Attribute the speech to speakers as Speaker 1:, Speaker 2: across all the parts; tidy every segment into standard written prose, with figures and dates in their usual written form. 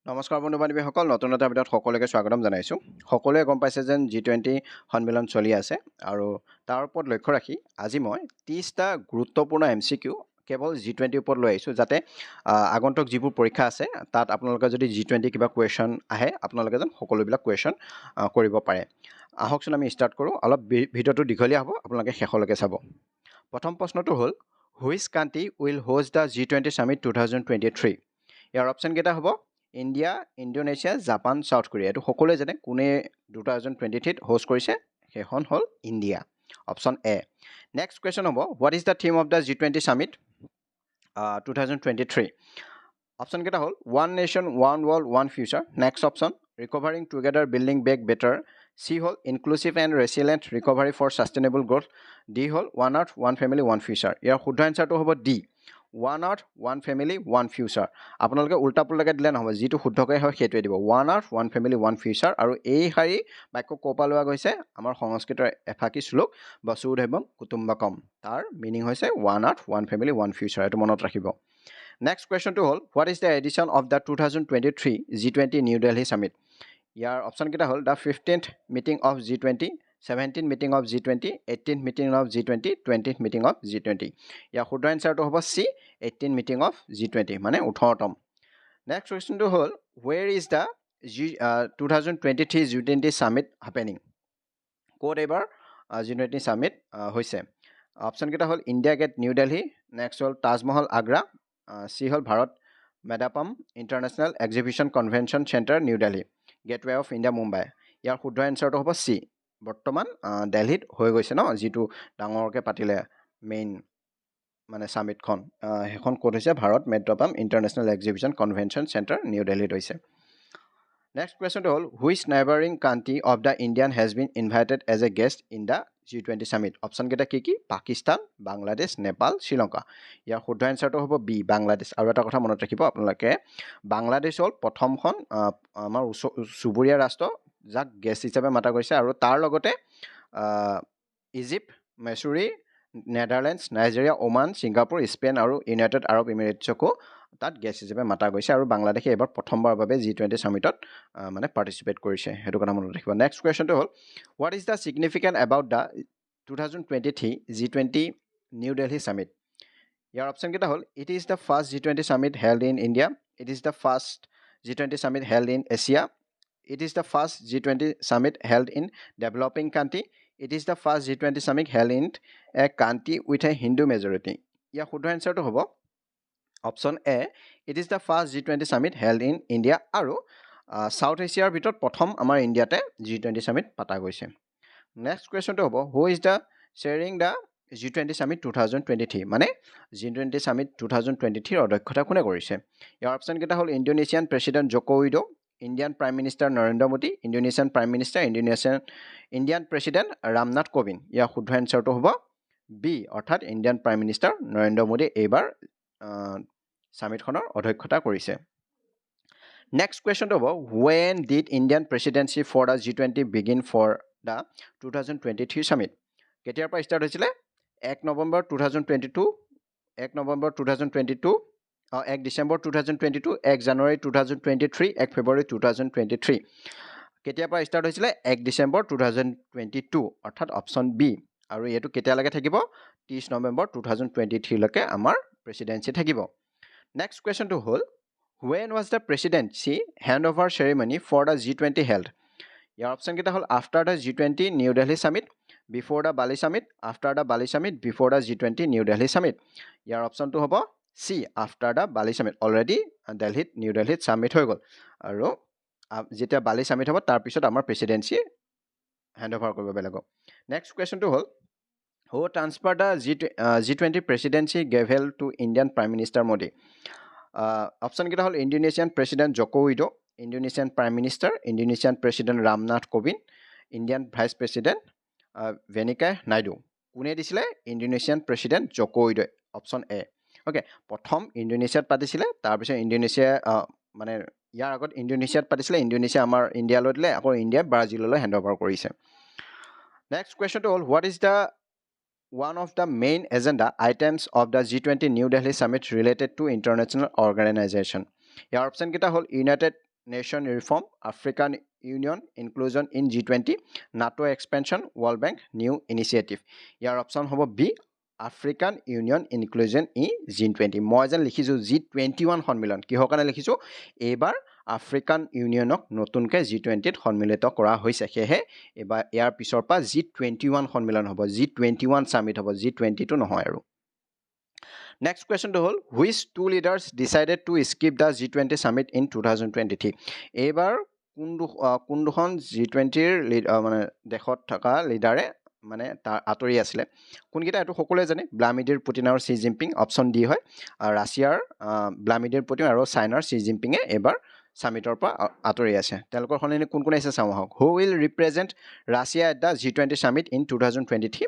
Speaker 1: নমস্কাৰ বন্ধু বান্ধৱীসকল নতুন এটা ভিডিঅ'ত সকলোকে স্বাগতম জনাইছোঁ সকলোৱে গম পাইছে যেন G20 সন্মিলন চলি আছে আৰু তাৰ ওপৰত লক্ষ্য ৰাখি আজি মই 30টা গুৰুত্বপূৰ্ণ MCQ কেৱল G20 ওপৰত লৈ আহিছোঁ যাতে আগন্তুক যিবোৰ পৰীক্ষা আছে তাত আপোনালোকে যদি G20 কিবা কোৱেশ্চন আহে আপোনালোকে যেন সকলোবিলাক কোৱেশ্চন কৰিব পাৰে আহকচোন আমি ষ্টাৰ্ট কৰোঁ অলপ ভিডিঅ'টো দীঘলীয়া হ'ব আপোনালোকে শেষলৈকে চাব প্ৰথম প্ৰশ্নটো হ'ল which country will host the G20 summit 2023 ইয়াৰ অপশ্যন কেইটা হ'ব India Indonesia Japan South Korea এটো সকলোৱে জানে কোনে 2023 হোষ্ট কৰিছে সেইখন হ'ল India option A next question হ'ব what is the theme of the G20 summit 2023 option কেইটা হ'ল one nation one world one future next option recovering together building back better C হ'ল inclusive and resilient recovery for sustainable growth D হ'ল one earth one family one future ইয়াৰ শুদ্ধ এনচাৰটো হ'ব D one earth one family one future আপোনালোকে উল্টা পুল্টাকৈ দিলে নহ'ব যিটো শুদ্ধকৈ হয় সেইটোৱে দিব one earth one family one future আৰু এই শাৰী বাক্য ক'ৰ পৰা লোৱা গৈছে আমাৰ সংস্কৃতৰ এফাকি শ্লোক বসুধৈৱম কুটুম্বকম তাৰ মিনিং হৈছে one earth one family one future এইটো মনত ৰাখিব নেক্সট কুৱেশ্যনটো হ'ল what is the edition of the 2023 G20 new Delhi summit ইয়াৰ অপশ্যন কেইটা হ'ল the 15th meeting of G20 17th meeting of G20 18th meeting of G20 20th meeting of G20 ইয়াৰ শুদ্ধ এনচাৰটো হ'ব C 18th meeting of G20 মানে 18তম next কুৱেশ্যনটো হ'ল where is the 2023 G20 summit happening ক'ত এইবাৰ G20 সামিট হৈছে অপশ্যন কেইটা হ'ল India Gate New Delhi next হ'ল তাজমহল আগ্ৰা চি হ'ল Bharat Mandapam international exhibition convention centre New Delhi Gateway of India Mumbai ইয়াৰ শুদ্ধ এনচাৰটো হ'ব চি বৰ্তমান দিল্লীত হৈ গৈছে ন যিটো ডাঙৰকৈ পাতিলে মেইন মানে সামিটখন সেইখন ক'ত হৈছে Bharat Mandapam international exhibition convention centre New দিল্লীত হৈছে নেক্সট কুৱেশ্যনটো হ'ল which neighbouring country of the Indian has been invited as a guest in the G20 summit option কেইটা কি পাকিস্তান বাংলাদেশ নেপাল শ্ৰীলংকা ইয়াৰ শুদ্ধ এনচাৰটো হ'ব বি বাংলাদেশ আৰু এটা কথা মনত ৰাখিব আপোনালোকে বাংলাদেশ হ'ল প্ৰথমখন আমাৰ চুবুৰীয়া ৰাষ্ট্ৰ যাক গেষ্ট হিচাপে মাতা গৈছে আৰু তাৰ লগতে ইজিপ্ত মেছুৰী Netherlands Nigeria Oman Singapore Spain আৰু ইউনাইটেড আৰব ইমিৰেটছকো তাত গেষ্ট হিচাপে মাতা গৈছে আৰু বাংলাদেশে এবাৰ প্ৰথমবাৰৰ বাবে G20 সামিটত মানে পাৰ্টিচিপেট কৰিছে সেইটো কথা মনত ৰাখিব নেক্সট কুৱেশ্যনটো হ'ল what is the significant about the 2023 G20 new Delhi summit ইয়াৰ অপশ্যন কেইটা হ'ল it is the first G20 summit held in India it is the first G20 summit held in Asia it is the first G20 summit held in developing country it is the first G20 summit held in a country with a Hindu majority ইয়াৰ শুদ্ধ এনচাৰটো হ'ব option A it is the first G20 summit held in India আৰু south এছিয়াৰ ভিতৰত প্ৰথম আমাৰ ইণ্ডিয়াতে G20 সামিট পতা গৈছে নেক্সট কুৱেশ্যনটো হ'ব who is the sharing the G20 summit 2023 মানে G20 সামিট 2023 অধ্যক্ষতা কোনে কৰিছে ইয়াৰ অপশ্যন কেইটা হ'ল Indonesian president Joko Widodo Indian prime minister Narendra Modi Indonesian prime minister Indian president Ramnath Kovind ইয়াৰ শুদ্ধ এনচাৰটো হ'ব বি অৰ্থাৎ Indian prime minister Narendra Modi এইবাৰ সামিটখনৰ অধ্যক্ষতা কৰিছে নেক্সট কুৱেশ্যনটো হ'ব when did Indian presidency for the G20 begin for the 2023 summit কেতিয়াৰ পৰা ষ্টাৰ্ট হৈছিলে 1 নৱেম্বৰ 2022 1 নৱেম্বৰ 2022 1 ডিচেম্বৰ 2022 1 জানুৱাৰী 2023 1 ফেব্ৰুৱাৰী 2023 কেতিয়াৰ পৰা ষ্টাৰ্ট হৈছিলে 1 ডিচেম্বৰ 2022 অৰ্থাৎ অপশ্যন বি আৰু এইটো কেতিয়ালৈকে থাকিব 30 নৱেম্বৰ 2023 লৈকে আমাৰ প্ৰেছিডেন্সি থাকিব নেক্সট কুৱেশ্যনটো হ'ল when was the presidency handover ceremony for the G20 held year option কেইটা হ'ল after the G20 New Delhi summit before the Bali summit after the Bali summit before the G20 New Delhi summit ইয়াৰ অপশ্যনটো হ'ব C after the Bali summit already দিল্লীত new দিল্লীত summit হৈ গ'ল আৰু যেতিয়া বালি সামিট হ'ব তাৰ পিছত আমাৰ প্ৰেছিডেন্সি হেণ্ডঅভাৰ কৰিব বেলেগক নেক্সট কুৱেশ্যনটো হ'ল who transferred the G20 presidency gavel to Indian Prime Minister Modi option কেইটা হ'ল Indonesian president Joko Widodo Indonesian prime minister Indonesian president Ramnath Kovind Indian vice president Venkaiah Naidu কোনে দিছিলে Indonesian president Joko Widodo option A okay প্ৰথম ইণ্ডোনেছিয়াত পাতিছিলে তাৰপিছত Indonesia মানে ইয়াৰ আগত ইণ্ডোনেছিয়াত পাতিছিলে ইণ্ডোনেছিয়া আমাৰ ইণ্ডিয়ালৈ দিলে আকৌ ইণ্ডিয়া ব্ৰাজিললৈ হেণ্ডঅভাৰ কৰিছে নেক্সট কুৱেশ্যনটো হ'ল what is the one of the main agenda items of the G20 New Delhi Summit related to international organization. Your option kita hol Nation Reform, African Union Inclusion in G20, NATO Expansion, World Bank New Initiative. ইয়াৰ option হ'ব B African union inclusion in G20. মই যেন লিখিছোঁ G21 সন্মিলন কিহৰ কাৰণে লিখিছোঁ এইবাৰ আফ্ৰিকান ইউনিয়নক নতুনকৈ G20ত সন্মিলিত কৰা হৈছে সেয়েহে এবাৰ ইয়াৰ পিছৰ পৰা G21 সন্মিলন হ'ব G21 সামিট হ'ব G20 নহয় আৰু Next question to hold, which two leaders decided to skip the G20 summit in 2023? এইবাৰ কোনখন G20ৰ মানে দেশত থকা লিডাৰে মানে তাৰ আতৰি আছিলে কোনকেইটা এটো সকলোৱে জানে ভ্লাদিমিৰ পুটিন আৰু সি জিনপিং অপচন ডি হয় ৰাছিয়াৰ ভ্লাদিমিৰ পুটিন আৰু চাইনাৰ সি জিনপিঙে এবাৰ সামিটৰ পৰা আতৰি আছে তেওঁলোকৰ হলনি কোন কোন আছে চাওঁ আহক who will represent Russia at the G20 summit in 2023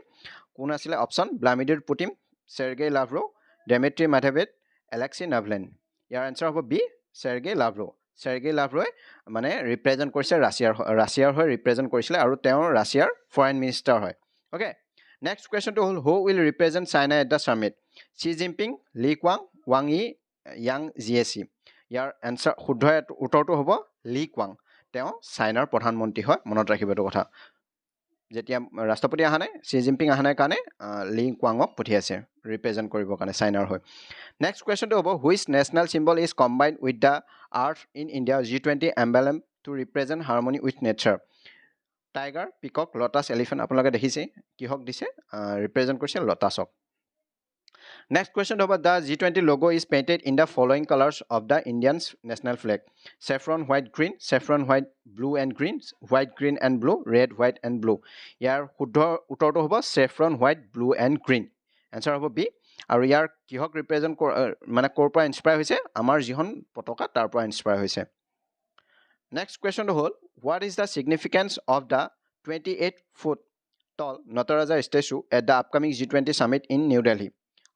Speaker 1: কোন আছিলে option Vladimir Putin Sergey Lavrov Dmitry Medvedev, Alexei Navalny. ইয়াৰ আনসাৰ হ'ব B Sergey Lavrov. Sergey Lavrov মানে ৰিপ্ৰেজেন্ট কৰিছে ৰাছিয়াৰ হৈ ৰিপ্ৰেজেন্ট কৰিছিলে আৰু তেওঁ ৰাছিয়াৰ ফৰেন মিনিষ্টাৰ হয় ওকে নেক্সট কোৱেশ্চনটো হ'ল who will represent China at the summit Xi Jinping Li Qiang Wang Yi Yang Jiechi year answer শুদ্ধ উত্তৰটো হ'ব লি কুৱাং তেওঁ চাইনাৰ প্ৰধানমন্ত্ৰী হয় মনত ৰাখিব এইটো কথা যেতিয়া ৰাষ্ট্ৰপতি আহা নাই সি জিনপিং আহা নাই কাৰণে লি কুৱাঙক পঠিয়াইছে ৰিপ্ৰেজেন্ট কৰিবৰ কাৰণে চাইনাৰ হয় নেক্সট কোৱেশ্চনটো হ'ব which national symbol is combined with the earth in India G20 emblem to represent harmony with nature tiger পিকক লটাছ এলিফেন্ট আপোনালোকে দেখিছে কিহক দিছে ৰিপ্ৰেজেন্ট কৰিছে লটাছক Next question about the G20 logo is painted in the following colors of the Indian's national flag. Saffron, white, green, saffron, white, blue and green, white, green and blue, red, white and blue. Yar uttorto hobo saffron, white, blue and green. Answer hobo B. Aru yar kihok represent mane kor pora inspire hoise amar jihon potoka tar pora inspire hoise. Next question to hold what is the significance of the 28-foot tall Nataraja statue at the upcoming G20 summit in New Delhi?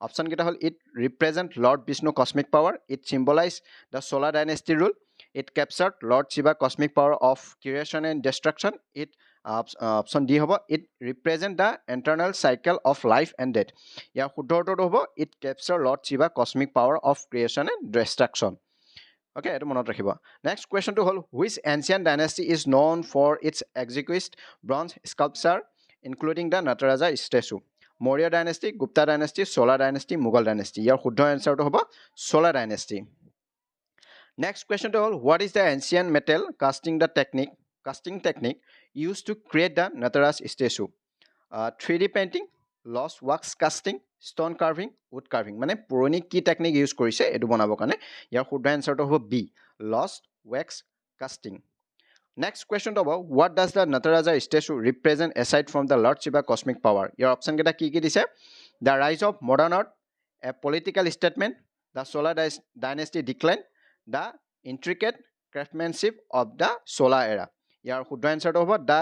Speaker 1: Option kita hol it represent Lord Vishnu cosmic power it symbolize the solar dynasty rule it captured Lord Shiva cosmic power of creation and destruction it option D hobo it represent the internal cycle of life and death ya শুদ্ধ উত্তৰটো হ'ব it capture Lord Shiva cosmic power of creation and destruction okay eto monot rakhiba next question to hol which ancient dynasty is known for its exquisite bronze sculpture including the Nataraja statue Maurya dynasty, Gupta dynasty, Solar dynasty, Mughal dynasty. Your শুদ্ধ answer to hobo Solar dynasty. Next question to all, what is the ancient metal casting technique used to create the Nataraja statue? 3D painting, lost wax casting, stone carving, wood carving. মানে পুৰণি কি technique use কৰিছে এটো বনাবৰ কাৰণে ইয়াৰ শুদ্ধ answer to hobo B, lost wax casting. Next question to what does the Nataraja statue represent aside from the Lord Shiva cosmic power? Your option keta ki dise the rise of modern art, a political statement, the Solar dynasty decline, the intricate craftsmanship of the Solar era. Your শুদ্ধ answer to the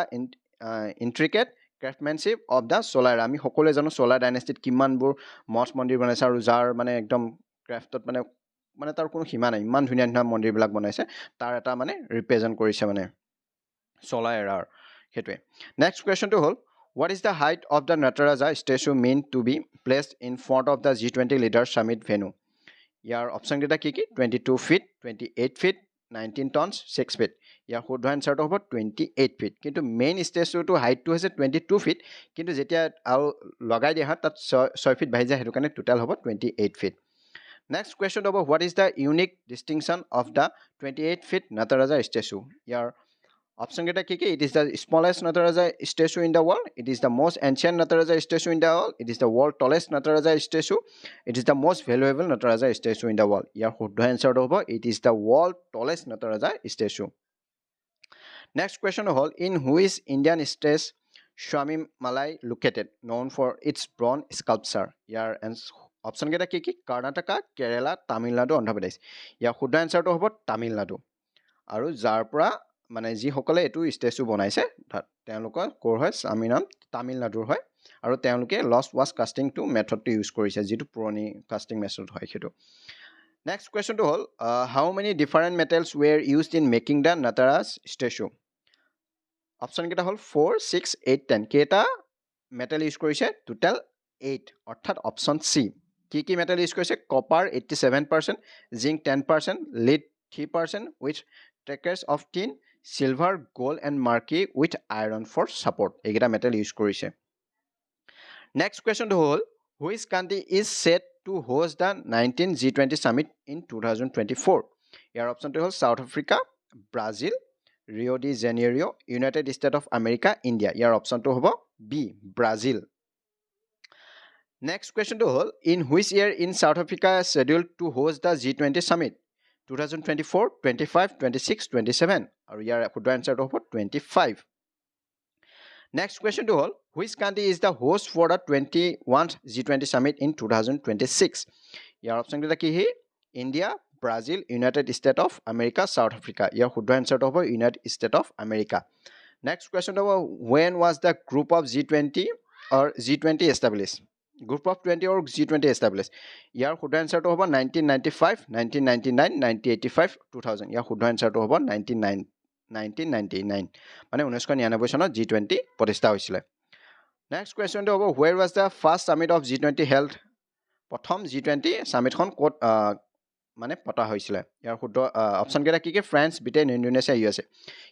Speaker 1: intricate craftsmanship of the Solar era. আমি সকলোৱে জানো Solar dynasty কিমানবোৰ মঠ মন্দিৰ বনাইছে আৰু যাৰ মানে একদম ক্ৰাফটত মানে তাৰ কোনো সীমা নাই ইমান ধুনীয়া ধুনীয়া মন্দিৰবিলাক বনাইছে তাৰ এটা মানে ৰিপ্ৰেজেন্ট কৰিছে মানে Solar era hetwe next question to hold what is the height of the Nataraja statue meant to be placed in front of the G20 leaders summit venue your option data kiki 22 feet 28 feet 19 tons 6 feet your শুদ্ধ answer to about 28 feet কিন্তু main statue to height to has 22 feet কিন্তু jetia আৰু লগাই দিয়া tat 6 feet বাহি যায় হেতু কাৰণে total হ'ব 28 feet next question about what is the unique distinction of the 28 feet Nataraja statue your option geta kiki it is the smallest Nataraja statue in the world it is the most ancient Nataraja statue in the world it is the world tallest Nataraja statue it is the most valuable Nataraja statue in the world your শুদ্ধ answer hobo it is the world tallest Nataraja statue next question hol in which Indian state Swami Malai located known for its bronze sculpture your option geta kiki Karnataka Kerala Tamil Nadu Andhra Pradesh your শুদ্ধ answer hobo Tamil Nadu আৰু যাৰ পৰা মানে যি সকলে এটো statue বনাইছে তেওঁলোকৰ কোৰ হয় সামিনাম তামিলনাডুৰ হয় আৰু তেওঁলোকে লষ্ট ওয়াশ কাস্টিং টু মেথডটো ইউজ কৰিছে যেটো পুৰণি কাস্টিং মেথড হয় হেতু নেক্সট কোৱেশ্চন টো হল how many different metals were used in making the Nataraja statue option কেটা হল 4 6 8 10 কেটা মেটেল ইউজ কৰিছে টোটাল 8 অৰ্থাৎ অপচন সি কি মেটেল ইউজ কৰিছে copper 87% zinc 10% lead 3% with traces of tin silver gold and mercury with iron for support এইকেইটা metal use কৰিছে next কুৱেশ্যনটো হ'ল which country is set to host the 19 G20 summit in 2024 ইয়াৰ অপশ্যনটো হ'ল South Africa Brazil Rio' de Janeiro' United State of America India ইয়াৰ অপশ্যনটো হ'ব বি ব্ৰাজিল নেক্সট কুৱেশ্যনটো হ'ল in which year in south Africa schedule to host the G20 summit 2024, 25, 26, 27 আৰু ইয়াৰ শুদ্ধ এনসাৰটো হ'ব 25 নেক্সট কুৱেশ্যনটো হ'ল which country is the host for the 21th G20 summit in 2026 ইয়াৰ অপশ্যনকেইটা কি India Brazil United State of America South Africa ইয়াৰ শুদ্ধ এনসাৰটো হ'ব United State of America next কুৱেশ্যনটো হ'ব when was the group of G20 or G20 established Group of 20 or G20 established. ইয়াৰ শুদ্ধ এনসাৰটো হ'ব 1995, 1999, 1985, 2000. ইয়াৰ শুদ্ধ এনসাৰটো হ'ব 1999 মানে 1999 চনত G20 প্ৰতিষ্ঠা হৈছিলে নেক্সট কুৱেশ্যনটো হ'ব where was the first summit of G20 held প্ৰথম G20 সামিটখন ক'ত মানে পতা হৈছিলে ইয়াৰ শুদ্ধ অপশ্যন কেইটা কি ফ্ৰান্স ব্ৰিটেইন ইণ্ডোনেছিয়া USA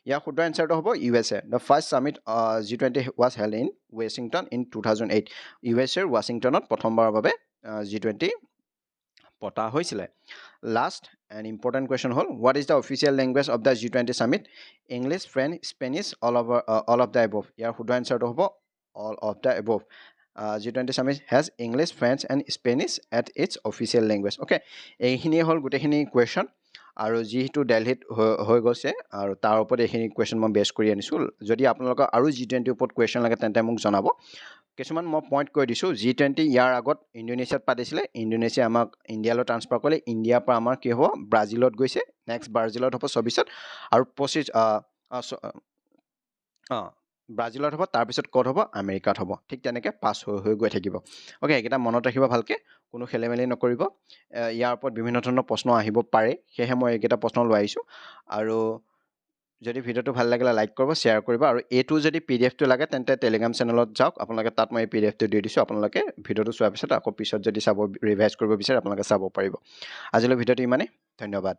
Speaker 1: ইয়াৰ শুদ্ধ এনসাৰটো হ'ব USA the first summit G20 was held in Washington in 2008 USA ৱাশ্বিংটনত প্ৰথমবাৰৰ বাবে G20 পতা হৈছিলে লাষ্ট and important question হ'ল what is the official language of the G20 summit English French Spanish all of the above ইয়াৰ শুদ্ধ এনসাৰটো হ'ব all of the above G20 summit has English, French and Spanish at its official language. Okay, এইখিনিয়ে হ'ল গোটেইখিনি question আৰু যিহেতু দিল্লীত হৈ গৈছে আৰু তাৰ ওপৰত এইখিনি কুৱেশ্যন মই বেছ কৰি আনিছোঁ যদি আপোনালোকৰ আৰু G20 ওপৰত কুৱেশ্যন লাগে তেন্তে মোক জনাব কিছুমান মই পইণ্ট কৈ দিছোঁ G20 ইয়াৰ আগত ইণ্ডোনেছিয়াত পাতিছিলে ইণ্ডোনেছিয়া আমাক ইণ্ডিয়ালৈ ট্ৰান্সফাৰ কৰিলে ইণ্ডিয়াৰ পৰা আমাৰ কি হ'ব ব্ৰাজিলত গৈছে নেক্সট ব্ৰাজিলত হ'ব 24ত আৰু 25 ব্ৰাজিলত হ'ব তাৰপিছত ক'ত হ'ব আমেৰিকাত হ'ব ঠিক তেনেকৈ পাছ হৈ গৈ থাকিব অ'কে এইকেইটা মনত ৰাখিব ভালকৈ কোনো খেলিমেলি নকৰিব ইয়াৰ ওপৰত বিভিন্ন ধৰণৰ প্ৰশ্ন আহিব পাৰে সেয়েহে মই এইকেইটা প্ৰশ্ন লৈ আহিছোঁ আৰু যদি ভিডিঅ'টো ভাল লাগিলে লাইক কৰিব শ্বেয়াৰ কৰিব আৰু এইটো যদি পিডিএফটো লাগে তেন্তে টেলিগ্ৰাম চেনেলত যাওক আপোনালোকে তাত মই পিডিএফটো দি দিছোঁ আপোনালোকে ভিডিঅ'টো চোৱাৰ পিছত আকৌ পিছত যদি চাব ৰিভাইজ কৰিব বিচাৰে আপোনালোকে চাব পাৰিব আজিলৈ ভিডিঅ'টো ইমানেই ধন্যবাদ